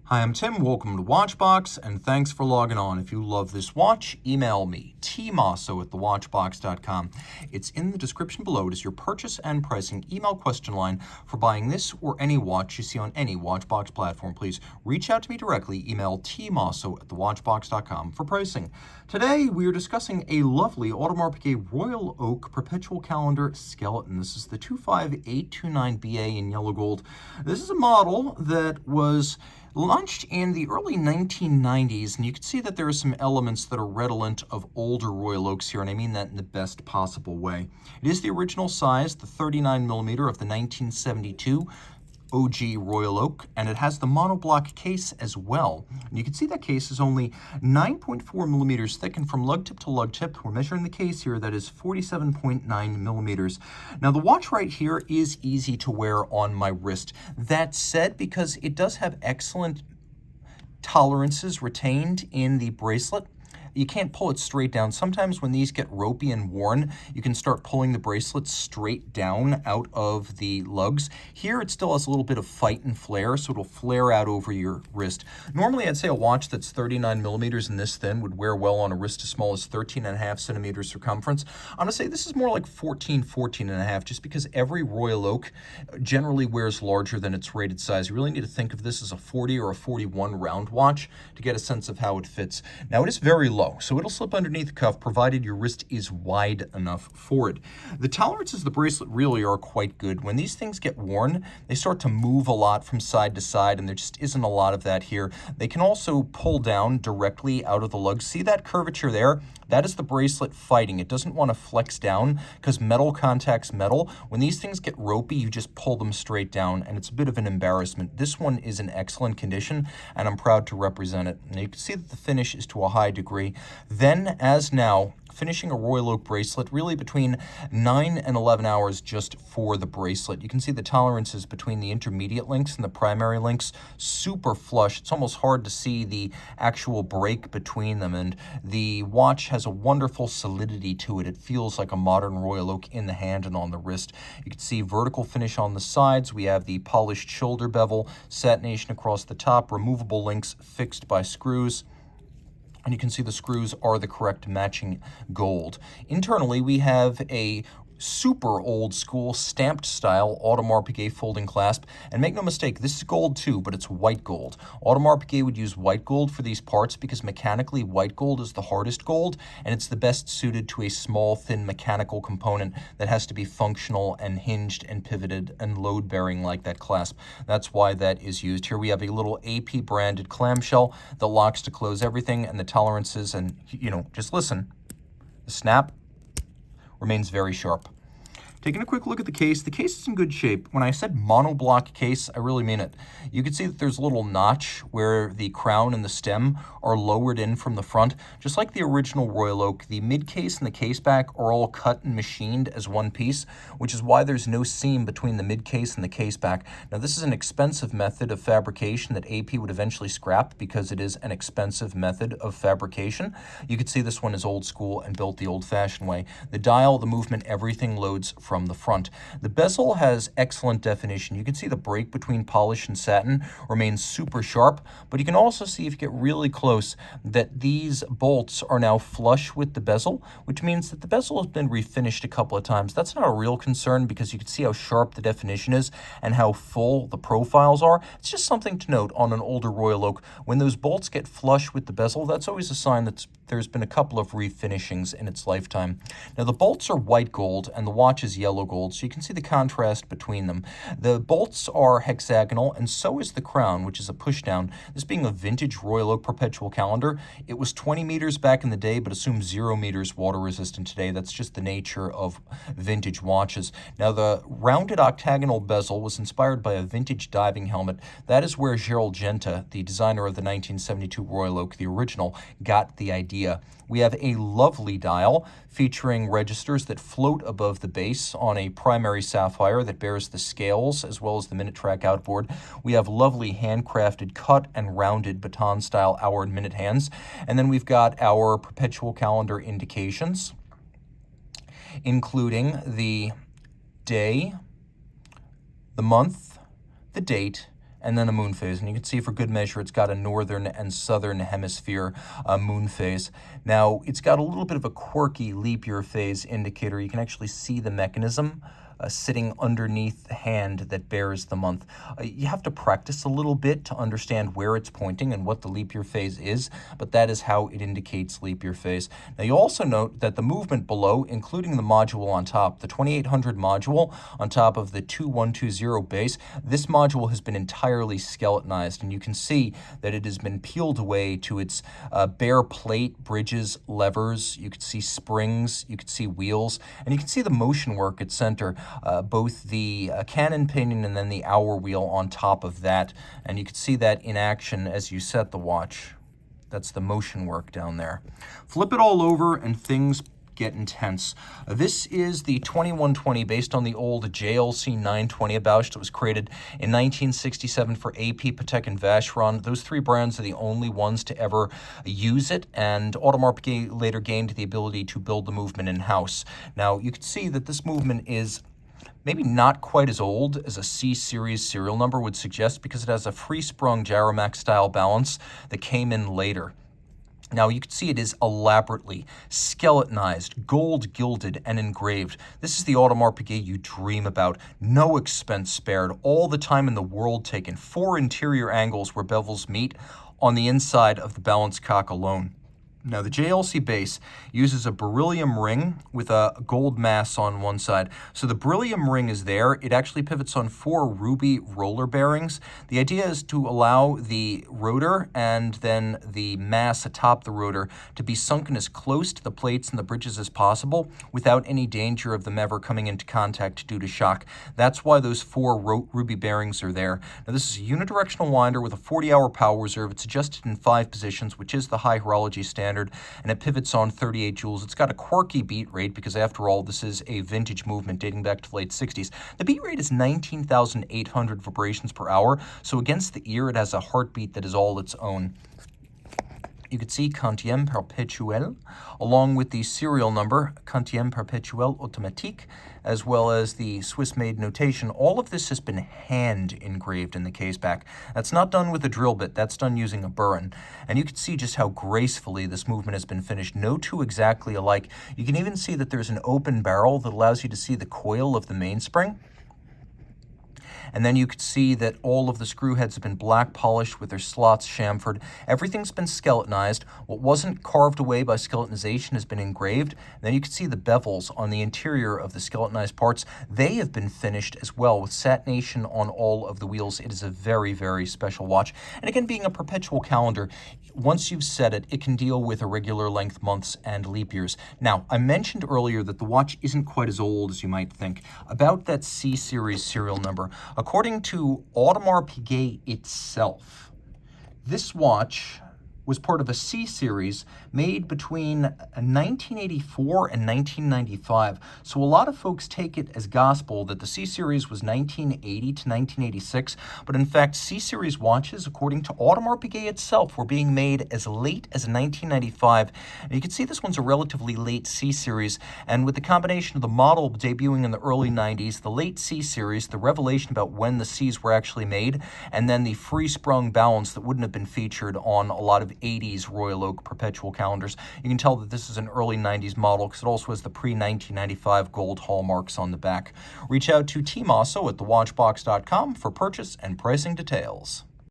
Hi, I'm Tim. Welcome to Watchbox, and thanks for logging on. If you love this watch, email me, tmosso@thewatchbox.com. It's in the description below. It is your purchase and pricing email question line for buying this or any watch you see on any Watchbox platform. Please reach out to me directly. Email tmosso@thewatchbox.com for pricing. Today, we are discussing a lovely Audemars Piguet Royal Oak Perpetual Calendar skeleton. This is the 25829BA in yellow gold. This is a model that was launched in the early 1990s, and you can see that there are some elements that are redolent of older Royal Oaks here, and I mean that in the best possible way. It is the original size, the 39mm of the 1972 OG Royal Oak, and it has the monoblock case as well. And you can see that case is only 9.4mm thick, and from lug tip to lug tip, we're measuring the case here, that is 47.9mm. Now the watch right here is easy to wear on my wrist. That said, because it does have excellent tolerances retained in the bracelet, you can't pull it straight down. Sometimes when these get ropey and worn, you can start pulling the bracelet straight down out of the lugs. Here it still has a little bit of fight and flare, so it'll flare out over your wrist. Normally I'd say a watch that's 39mm and this thin would wear well on a wrist as small as 13.5 centimeters circumference. I'm gonna say this is more like 14.5, just because every Royal Oak generally wears larger than its rated size. You really need to think of this as a 40 or a 41 round watch to get a sense of how it fits. Now it is very low, so it'll slip underneath the cuff provided your wrist is wide enough for it. The tolerances of the bracelet really are quite good. When these things get worn, they start to move a lot from side to side, and there just isn't a lot of that here. They can also pull down directly out of the lug. See that curvature there? That is the bracelet fighting. It doesn't want to flex down because metal contacts metal. When these things get ropey, you just pull them straight down, and it's a bit of an embarrassment. This one is in excellent condition, and I'm proud to represent it. Now you can see that the finish is to a high degree. Then, as now, finishing a Royal Oak bracelet, really between 9 and 11 hours just for the bracelet. You can see the tolerances between the intermediate links and the primary links, super flush. It's almost hard to see the actual break between them, and the watch has a wonderful solidity to it. It feels like a modern Royal Oak in the hand and on the wrist. You can see vertical finish on the sides. We have the polished shoulder bevel, satination across the top, removable links fixed by screws. And you can see the screws are the correct matching gold. Internally, we have a super old school stamped style Audemars Piguet folding clasp, and make no mistake, this is gold too, but it's white gold. Audemars Piguet would use white gold for these parts because mechanically white gold is the hardest gold, and it's the best suited to a small thin mechanical component that has to be functional and hinged and pivoted and load bearing like that clasp. That's why that is used. Here we have a little AP branded clamshell that locks to close everything, and the tolerances, and just listen, the snap remains very sharp. Taking a quick look at the case is in good shape. When I said monoblock case, I really mean it. You can see that there's a little notch where the crown and the stem are lowered in from the front. Just like the original Royal Oak, the mid case and the case back are all cut and machined as one piece, which is why there's no seam between the mid case and the case back. Now this is an expensive method of fabrication that AP would eventually scrap because it is an expensive method of fabrication. You can see this one is old school and built the old-fashioned way. The dial, the movement, everything loads from the front. The bezel has excellent definition. You can see the break between polish and satin remains super sharp, but you can also see, if you get really close, that these bolts are now flush with the bezel, which means that the bezel has been refinished a couple of times. That's not a real concern because you can see how sharp the definition is and how full the profiles are. It's just something to note on an older Royal Oak. When those bolts get flush with the bezel, that's always a sign that there's been a couple of refinishings in its lifetime. Now the bolts are white gold and the watch is yellow gold, so you can see the contrast between them. The bolts are hexagonal, and so is the crown, which is a pushdown. This being a vintage Royal Oak Perpetual calendar, it was 20 meters back in the day, but assumes 0 meters water resistant today. That's just the nature of vintage watches. Now the rounded octagonal bezel was inspired by a vintage diving helmet. That is where Gerald Genta, the designer of the 1972 Royal Oak, the original, got the idea. We have a lovely dial featuring registers that float above the base on a primary sapphire that bears the scales as well as the minute track outboard. We have lovely handcrafted cut and rounded baton style hour and minute hands. And then we've got our perpetual calendar indications, including the day, the month, the date, and then a moon phase. And you can see for good measure, it's got a northern and southern hemisphere moon phase. Now, it's got a little bit of a quirky leap year phase indicator. You can actually see the mechanism sitting underneath the hand that bears the month. You have to practice a little bit to understand where it's pointing and what the leap year phase is, but that is how it indicates leap year phase. Now, you also note that the movement below, including the module on top, the 2800 module on top of the 2120 base, this module has been entirely skeletonized, and you can see that it has been peeled away to its bare plate, bridges, levers. You can see springs, you can see wheels, and you can see the motion work at center. Both the cannon pinion and then the hour wheel on top of that. And you can see that in action as you set the watch. That's the motion work down there. Flip it all over and things get intense. This is the 2120 based on the old JLC 920 Bausch that was created in 1967 for AP, Patek, and Vacheron. Those three brands are the only ones to ever use it, and Audemars Piguet later gained the ability to build the movement in-house. Now, you can see that this movement is maybe not quite as old as a C-series serial number would suggest, because it has a free-sprung Jaramax style balance that came in later. Now, you can see it is elaborately skeletonized, gold gilded, and engraved. This is the Audemars Piguet you dream about. No expense spared, all the time in the world taken. 4 interior angles where bevels meet on the inside of the balance cock alone. Now, the JLC base uses a beryllium ring with a gold mass on one side. So the beryllium ring is there. It actually pivots on 4 ruby roller bearings. The idea is to allow the rotor and then the mass atop the rotor to be sunken as close to the plates and the bridges as possible without any danger of them ever coming into contact due to shock. That's why those 4 ruby bearings are there. Now, this is a unidirectional winder with a 40-hour power reserve. It's adjusted in 5 positions, which is the high horology standard, and it pivots on 38 joules. It's got a quirky beat rate because, after all, this is a vintage movement dating back to the late 60s. The beat rate is 19,800 vibrations per hour, so against the ear, it has a heartbeat that is all its own. You can see Quantième Perpetuel, along with the serial number Quantième Perpetuel Automatique, as well as the Swiss-made notation. All of this has been hand engraved in the case back. That's not done with a drill bit, that's done using a burin. And you can see just how gracefully this movement has been finished. No two exactly alike. You can even see that there's an open barrel that allows you to see the coil of the mainspring. And then you could see that all of the screw heads have been black polished with their slots chamfered. Everything's been skeletonized. What wasn't carved away by skeletonization has been engraved. And then you can see the bevels on the interior of the skeletonized parts. They have been finished as well with satination on all of the wheels. It is a very, very special watch. And again, being a perpetual calendar, once you've set it, it can deal with irregular length months and leap years. Now, I mentioned earlier that the watch isn't quite as old as you might think. About that C-series serial number, according to Audemars Piguet itself, this watch was part of a C-series made between 1984 and 1995. So a lot of folks take it as gospel that the C-series was 1980 to 1986, but in fact, C-series watches, according to Audemars Piguet itself, were being made as late as 1995. And you can see this one's a relatively late C-series, and with the combination of the model debuting in the early 90s, the late C-series, the revelation about when the C's were actually made, and then the free-sprung balance that wouldn't have been featured on a lot of 80s Royal Oak Perpetual calendars. You can tell that this is an early 90s model because it also has the pre-1995 gold hallmarks on the back. Reach out to Team Mosso at thewatchbox.com for purchase and pricing details.